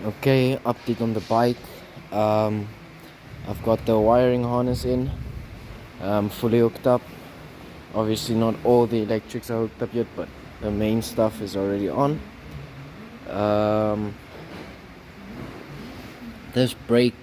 Okay, update on the bike. Um, I've got the wiring harness in, fully hooked up. Obviously, not all the electrics are hooked up yet, but the main stuff is already on. This brake,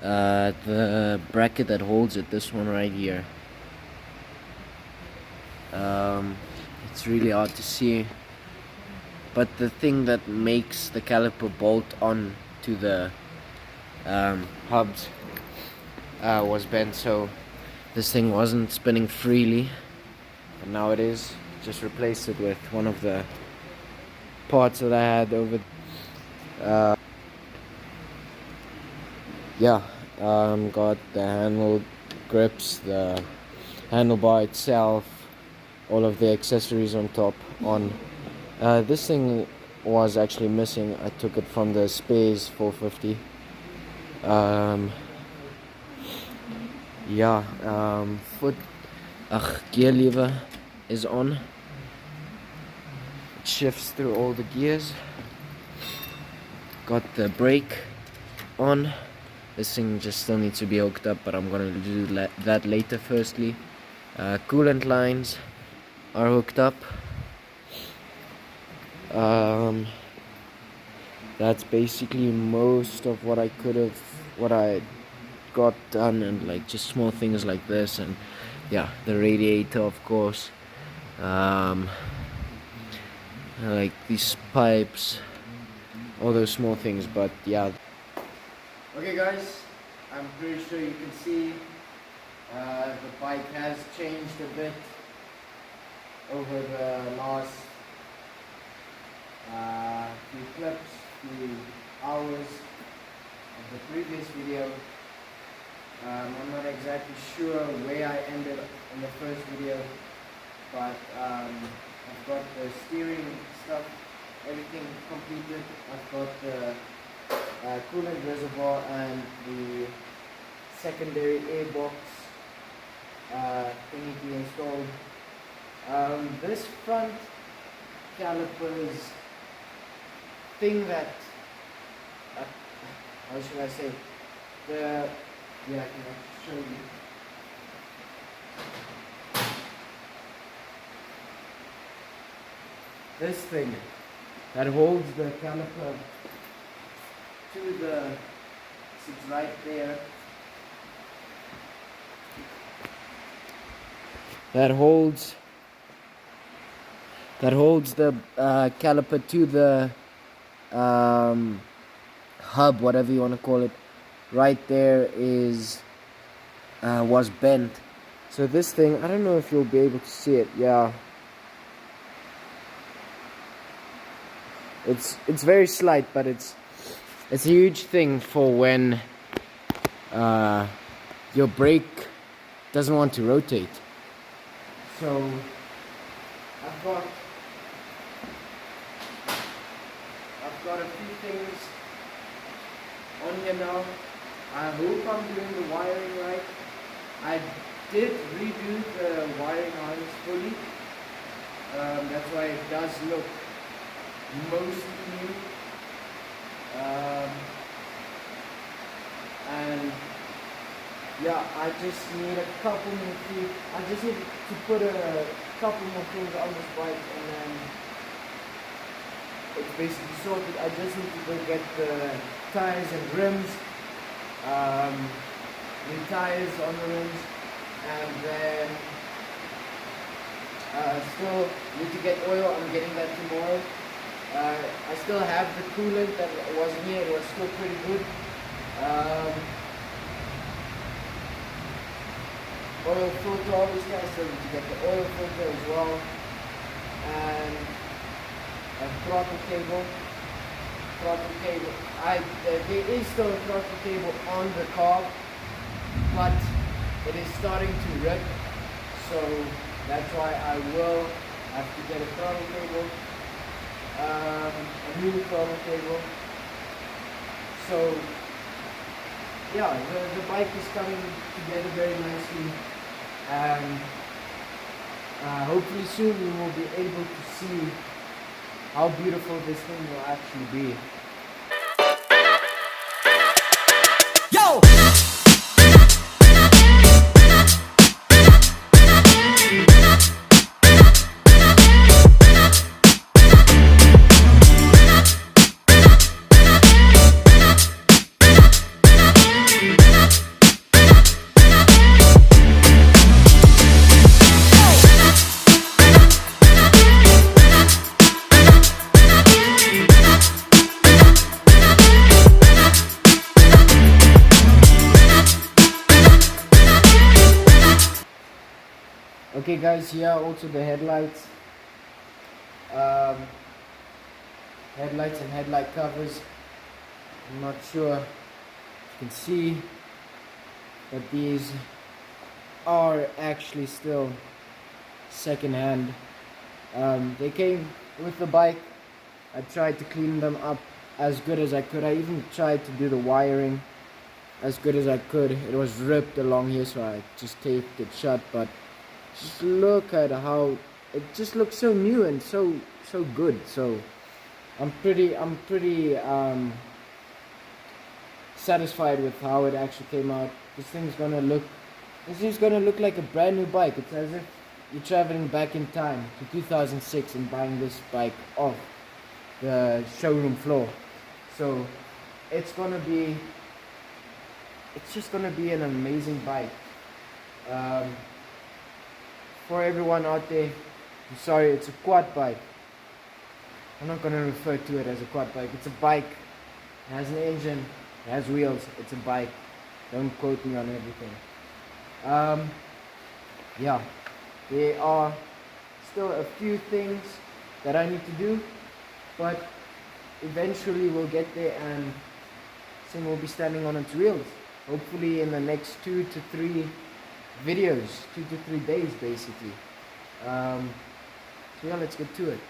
the bracket that holds it, this one right here. It's really hard to see, but the thing that makes the caliper bolt on to the hubs was bent, so this thing wasn't spinning freely, and now it is. Just replaced it with one of the parts that I had over. Got the handle grips, the handlebar itself, all of the accessories on top. This thing was actually missing. I took it from the YFZ450. Gear lever is on. It shifts through all the gears. Got the brake on. This thing just still needs to be hooked up, but I'm gonna do that later. Firstly, coolant lines are hooked up. That's basically most of what I got done, and like just small things like this, and yeah, the radiator, of course, like these pipes, all those small things. But yeah. Okay guys, I'm pretty sure you can see the bike has changed a bit over the last few clips, few hours of the previous video. I'm not exactly sure where I ended in the first video, but I've got the steering stuff, everything completed. I've got the coolant reservoir and the secondary airbox thingy to be installed. This front calipers thing that how should I say, I can actually show you. This thing that holds the caliper to the, it's right there, that holds the caliper to the hub, whatever you want to call it. Right there is was bent. So this thing, I don't know if you'll be able to see it. Yeah, it's very slight, but it's a huge thing for when your brake doesn't want to rotate. So I've got a few things on here now. I hope I'm doing the wiring right. I did redo the wiring harness fully. That's why it does look mostly new. And yeah, I just need a couple more things. I just need to put a couple more things on this bike, and then it's basically sorted. I just need to go get the tires and rims, new tires on the rims, and then still need to get oil. I'm getting that tomorrow. I still have the coolant that wasn't here. It was still pretty good. Oil filter, obviously I still need to get the oil filter as well, and a throttle cable. There is still a throttle cable on the car, but it is starting to rip, so that's why I will have to get a throttle cable, a new throttle cable. So yeah, the bike is coming together very nicely, and hopefully soon we will be able to see how beautiful this thing will actually be. Okay guys, here are also the headlights. Headlights and headlight covers. I'm not sure if you can see, but these are actually still second hand. They came with the bike. I tried to clean them up as good as I could. I even tried to do the wiring as good as I could. It was ripped along here, so I just taped it shut, but just look at how it just looks so new and so good. So I'm pretty satisfied with how it actually came out. This thing's gonna look like a brand new bike. It's as if you're traveling back in time to 2006 and buying this bike off the showroom floor. So it's just gonna be an amazing bike. For everyone out there, I'm sorry, it's a quad bike. I'm not gonna refer to it as a quad bike. It's a bike. It has an engine. It has wheels. It's a bike. Don't quote me on everything. Yeah, there are still a few things that I need to do, but eventually we'll get there and this thing will be standing on its wheels. Hopefully in the next 2 to 3 videos, 2 to 3 days basically. So yeah, let's get to it.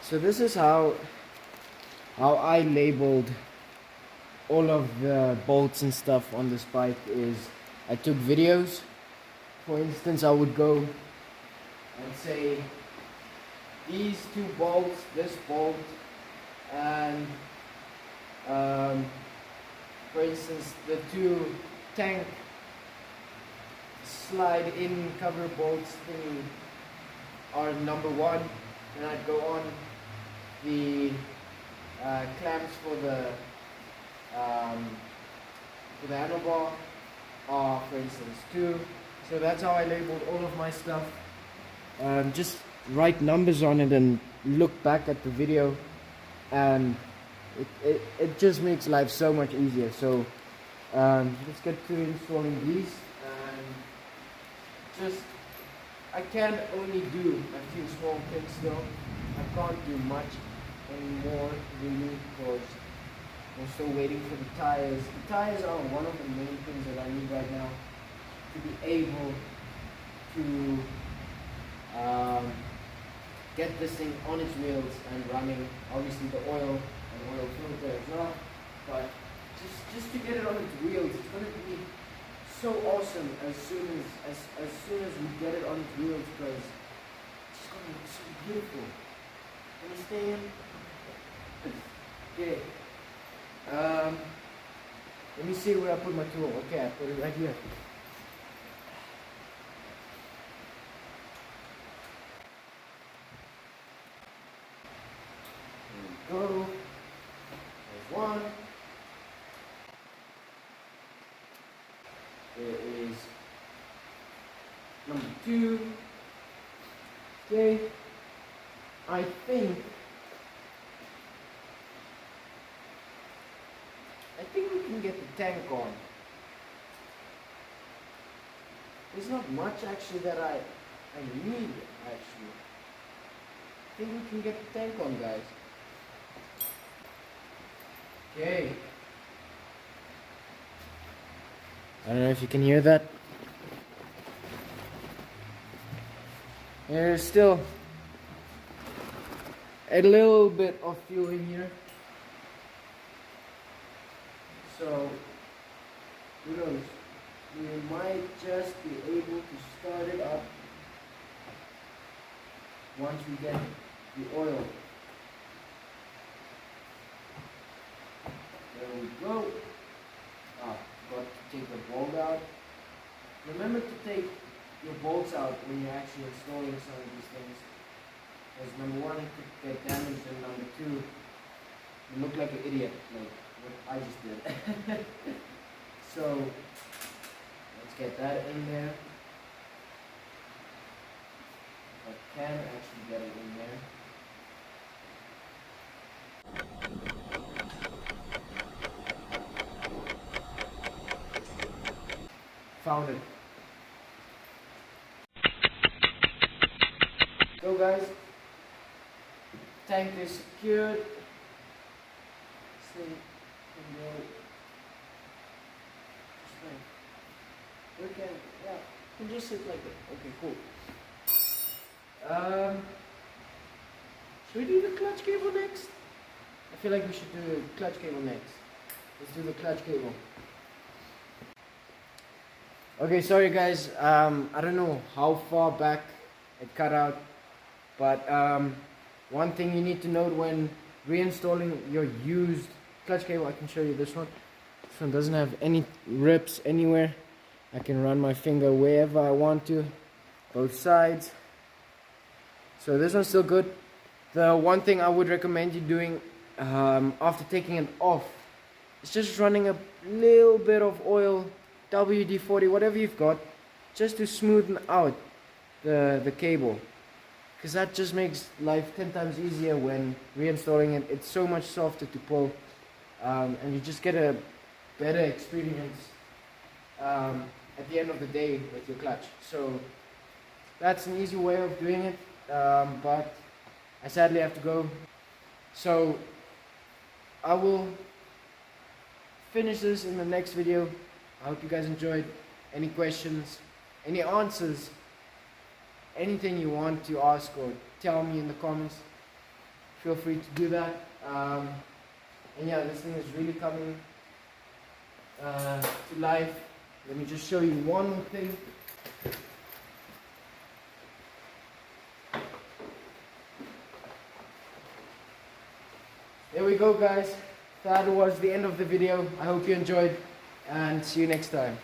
So this is how I labeled all of the bolts and stuff on this bike. Is I took videos. For instance, I would go and say these 2 bolts, this bolt, and for instance the 2 tank slide in cover bolts thing are number 1, and I'd go on the clamps for the handlebar are, for instance, 2. So that's how I labeled all of my stuff. Just write numbers on it and look back at the video, and it just makes life so much easier. So let's get to installing these. And I can only do a few small things still. I can't do much anymore really, because I'm still waiting for the tires. The tires are one of the main things that I need right now to be able to get this thing on its wheels and running. Obviously the oil and oil filter as well, but just to get it on its wheels, it's going to be so awesome as soon as we get it on its wheels, because it's just going to look so beautiful. Understand? Okay. Let me see where I put my tool. Okay, I put it right here. There we go. There's one. There is number 2. Okay. I think we can get the tank on. There's not much actually that I need actually. I think we can get the tank on, guys. Okay. I don't know if you can hear that. There's still a little bit of fuel in here. So, who knows? We might just be able to start it up once we get the oil. There we go. Got to take the bolt out. Remember to take your bolts out when you're actually installing some of these things. Because number 1, it could get damaged, and number 2, you look like an idiot, like what I just did. So let's get that in there. If I can actually get it in there. Found it. go, guys. Tank is secured. So, can go. Just like, we can, yeah, you can just sit like that. Okay, cool. Should we do the clutch cable next? I feel like we should do the clutch cable next. Let's do the clutch cable. Okay, sorry guys, I don't know how far back it cut out, but one thing you need to note when reinstalling your used clutch cable, I can show you this one. This one doesn't have any rips anywhere. I can run my finger wherever I want to, both sides. So this one's still good. The one thing I would recommend you doing after taking it off is just running a little bit of oil, WD-40, whatever you've got, just to smoothen out the cable, because that just makes life 10 times easier when reinstalling it. It's so much softer to pull, and you just get a better experience at the end of the day with your clutch. So that's an easy way of doing it, but I sadly have to go. So I will finish this in the next video. I hope you guys enjoyed. Any questions, any answers, anything you want to ask or tell me in the comments, feel free to do that. And yeah, this thing is really coming to life. Let me just show you one more thing. There we go, guys. That was the end of the video. I hope you enjoyed, and see you next time.